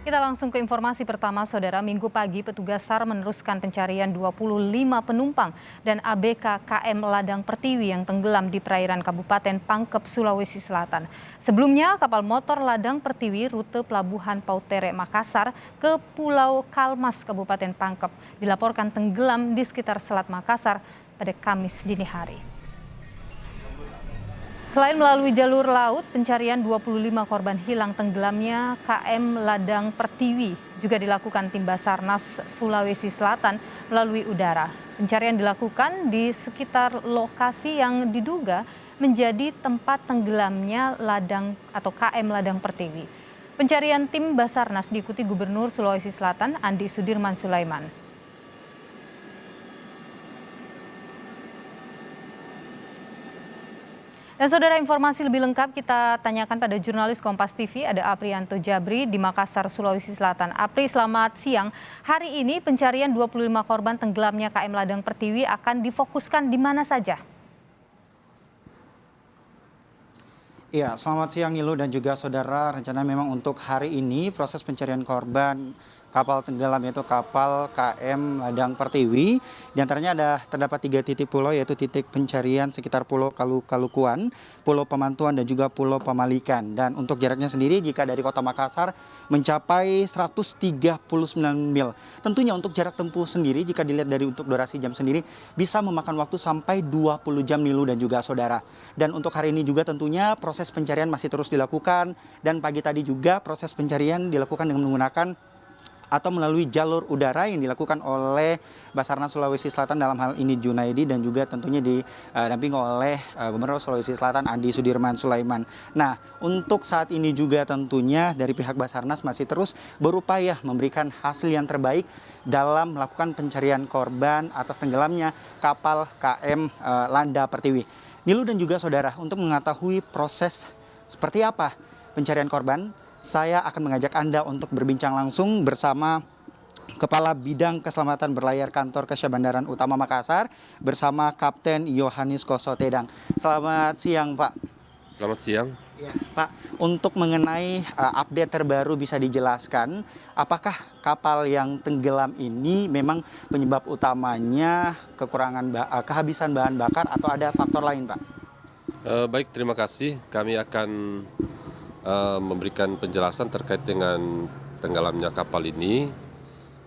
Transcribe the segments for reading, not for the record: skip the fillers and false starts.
Kita langsung ke informasi pertama, Saudara. Minggu pagi, petugas SAR meneruskan pencarian 25 penumpang dan ABK KM Ladang Pertiwi yang tenggelam di perairan Kabupaten Pangkep, Sulawesi Selatan. Sebelumnya, kapal motor Ladang Pertiwi rute Pelabuhan Pautere, Makassar ke Pulau Kalmas, Kabupaten Pangkep, dilaporkan tenggelam di sekitar Selat Makassar pada Kamis dini hari. Selain melalui jalur laut, pencarian 25 korban hilang tenggelamnya KM Ladang Pertiwi juga dilakukan tim Basarnas Sulawesi Selatan melalui udara. Pencarian dilakukan di sekitar lokasi yang diduga menjadi tempat tenggelamnya ladang atau KM Ladang Pertiwi. Pencarian tim Basarnas diikuti Gubernur Sulawesi Selatan Andi Sudirman Sulaiman. Dan Saudara, informasi lebih lengkap kita tanyakan pada jurnalis Kompas TV, ada Aprianto Jabri di Makassar, Sulawesi Selatan. Apri, selamat siang. Hari ini pencarian 25 korban tenggelamnya KM Ladang Pertiwi akan difokuskan di mana saja? Iya, selamat siang Nilu dan juga saudara. Rencana memang untuk hari ini proses pencarian korban kapal tenggelam yaitu kapal KM Ladang Pertiwi. Di antaranya terdapat 3 titik pulau, yaitu titik pencarian sekitar Pulau Kalukuan, Pulau Pemantuan dan juga Pulau Pamalikan. Dan untuk jaraknya sendiri jika dari Kota Makassar mencapai 139 mil. Tentunya untuk jarak tempuh sendiri jika dilihat dari untuk durasi jam sendiri bisa memakan waktu sampai 20 jam Nilu dan juga saudara. Dan untuk hari ini juga tentunya proses pencarian masih terus dilakukan, dan pagi tadi juga proses pencarian dilakukan dengan menggunakan atau melalui jalur udara yang dilakukan oleh Basarnas Sulawesi Selatan, dalam hal ini Junaidi, dan juga tentunya didampingi oleh Gubernur Sulawesi Selatan Andi Sudirman Sulaiman. Nah, untuk saat ini juga tentunya dari pihak Basarnas masih terus berupaya memberikan hasil yang terbaik dalam melakukan pencarian korban atas tenggelamnya kapal KM Landa Pertiwi. Nilu dan juga saudara, untuk mengetahui proses seperti apa pencarian korban, saya akan mengajak Anda untuk berbincang langsung bersama Kepala Bidang Keselamatan Berlayar Kantor Kesya Bandaran Utama Makassar bersama Kapten Yohanes Kosotedang. Selamat siang, Pak. Selamat siang. Ya, Pak, untuk mengenai update terbaru bisa dijelaskan, apakah kapal yang tenggelam ini memang penyebab utamanya kehabisan bahan bakar atau ada faktor lain, Pak? Baik, terima kasih. Kami akan memberikan penjelasan terkait dengan tenggelamnya kapal ini,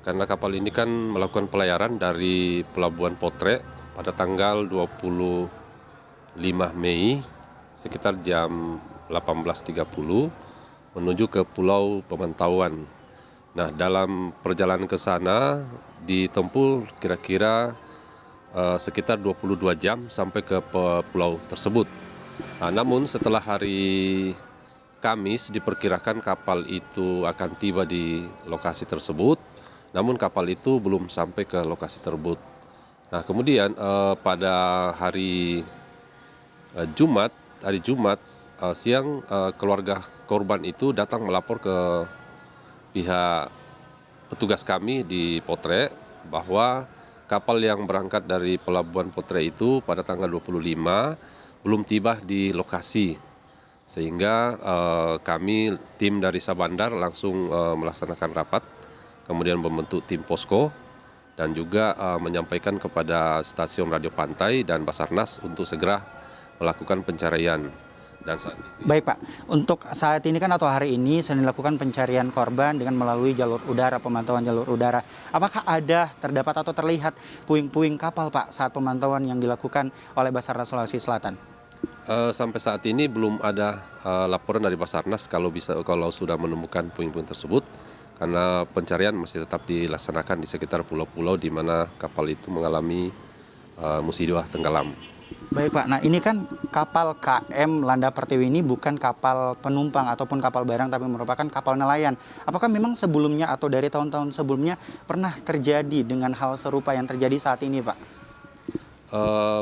karena kapal ini kan melakukan pelayaran dari Pelabuhan Potre pada tanggal 25 Mei sekitar jam 18.30 menuju ke Pulau Pemantauan. Nah, dalam perjalanan ke sana ditempuh kira-kira sekitar 22 jam sampai ke pulau tersebut. Nah, namun setelah hari Kamis diperkirakan kapal itu akan tiba di lokasi tersebut, namun kapal itu belum sampai ke lokasi tersebut. Nah, kemudian pada hari Jumat siang, keluarga korban itu datang melapor ke pihak petugas kami di Potre bahwa kapal yang berangkat dari Pelabuhan Potre itu pada tanggal 25 belum tiba di lokasi. Sehingga kami tim dari Sabandar langsung melaksanakan rapat, kemudian membentuk tim posko dan juga menyampaikan kepada stasiun radio pantai dan Basarnas untuk segera melakukan pencarian. Dan saat itu... Baik, Pak, untuk saat ini kan atau hari ini sedang dilakukan pencarian korban dengan melalui jalur udara, pemantauan jalur udara. Apakah terdapat atau terlihat puing-puing kapal, Pak, saat pemantauan yang dilakukan oleh Basarnas Sulawesi Selatan? Sampai saat ini belum ada laporan dari Basarnas kalau sudah menemukan puing-puing tersebut, karena pencarian masih tetap dilaksanakan di sekitar pulau-pulau di mana kapal itu mengalami musibah tenggelam. Baik, Pak, nah ini kan kapal KM Landa Pertiwi ini bukan kapal penumpang ataupun kapal barang, tapi merupakan kapal nelayan. Apakah memang sebelumnya atau dari tahun-tahun sebelumnya pernah terjadi dengan hal serupa yang terjadi saat ini, Pak?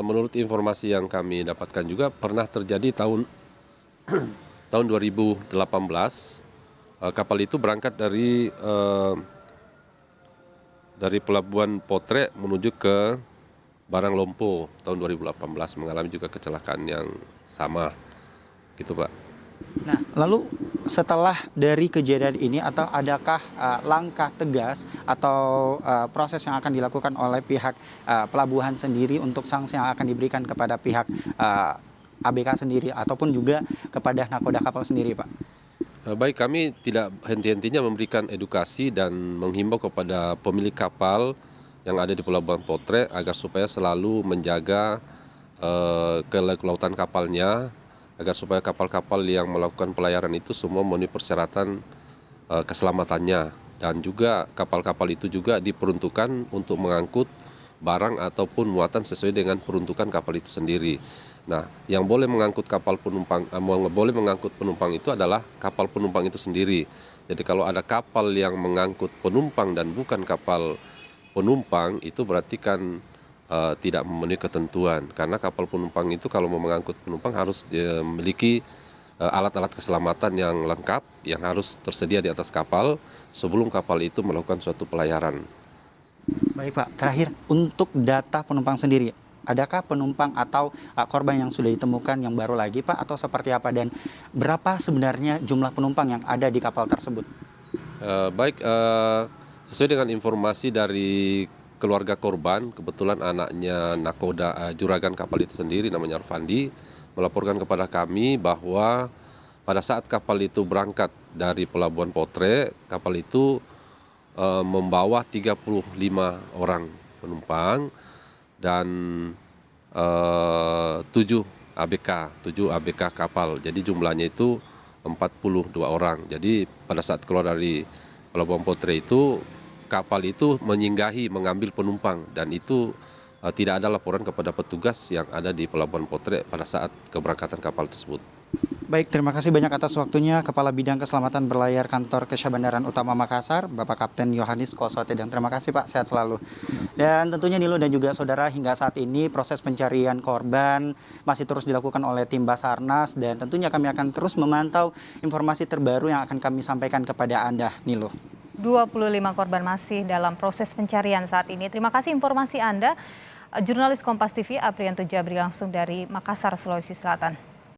Menurut informasi yang kami dapatkan juga pernah terjadi tahun 2018, kapal itu berangkat dari Pelabuhan Potre menuju ke Barang Lompo tahun 2018, mengalami juga kecelakaan yang sama, gitu, Pak. Nah, lalu setelah dari kejadian ini atau adakah langkah tegas atau proses yang akan dilakukan oleh pihak pelabuhan sendiri untuk sanksi yang akan diberikan kepada pihak ABK sendiri ataupun juga kepada nakoda kapal sendiri, Pak? Baik, kami tidak henti-hentinya memberikan edukasi dan menghimbau kepada pemilik kapal yang ada di Pelabuhan Potre agar supaya selalu menjaga kelautan kapalnya, agar supaya kapal-kapal yang melakukan pelayaran itu semua memenuhi persyaratan keselamatannya, dan juga kapal-kapal itu juga diperuntukkan untuk mengangkut barang ataupun muatan sesuai dengan peruntukan kapal itu sendiri. Nah, yang boleh mengangkut penumpang itu adalah kapal penumpang itu sendiri. Jadi kalau ada kapal yang mengangkut penumpang dan bukan kapal penumpang, itu berarti kan tidak memenuhi ketentuan, karena kapal penumpang itu kalau mau mengangkut penumpang harus memiliki alat-alat keselamatan yang lengkap yang harus tersedia di atas kapal sebelum kapal itu melakukan suatu pelayaran. Baik, Pak, terakhir untuk data penumpang sendiri, adakah penumpang atau korban yang sudah ditemukan yang baru lagi, Pak, atau seperti apa, dan berapa sebenarnya jumlah penumpang yang ada di kapal tersebut? Sesuai dengan informasi dari keluarga korban, kebetulan anaknya nakoda juragan kapal itu sendiri namanya Arfandi melaporkan kepada kami bahwa pada saat kapal itu berangkat dari Pelabuhan Potre, kapal itu membawa 35 orang penumpang dan 7 ABK kapal. Jadi jumlahnya itu 42 orang. Jadi pada saat keluar dari Pelabuhan Potre itu, kapal itu menyinggahi mengambil penumpang, dan itu tidak ada laporan kepada petugas yang ada di Pelabuhan Potre pada saat keberangkatan kapal tersebut. Baik, terima kasih banyak atas waktunya Kepala Bidang Keselamatan Berlayar Kantor Kesya Bandaran Utama Makassar, Bapak Kapten Yohanis Koswatedang. Terima kasih, Pak, sehat selalu. Dan tentunya Nilo dan juga saudara, hingga saat ini proses pencarian korban masih terus dilakukan oleh tim Basarnas, dan tentunya kami akan terus memantau informasi terbaru yang akan kami sampaikan kepada Anda, Nilo. 25 korban masih dalam proses pencarian saat ini. Terima kasih informasi Anda. Jurnalis Kompas TV Aprianto Jabri langsung dari Makassar, Sulawesi Selatan.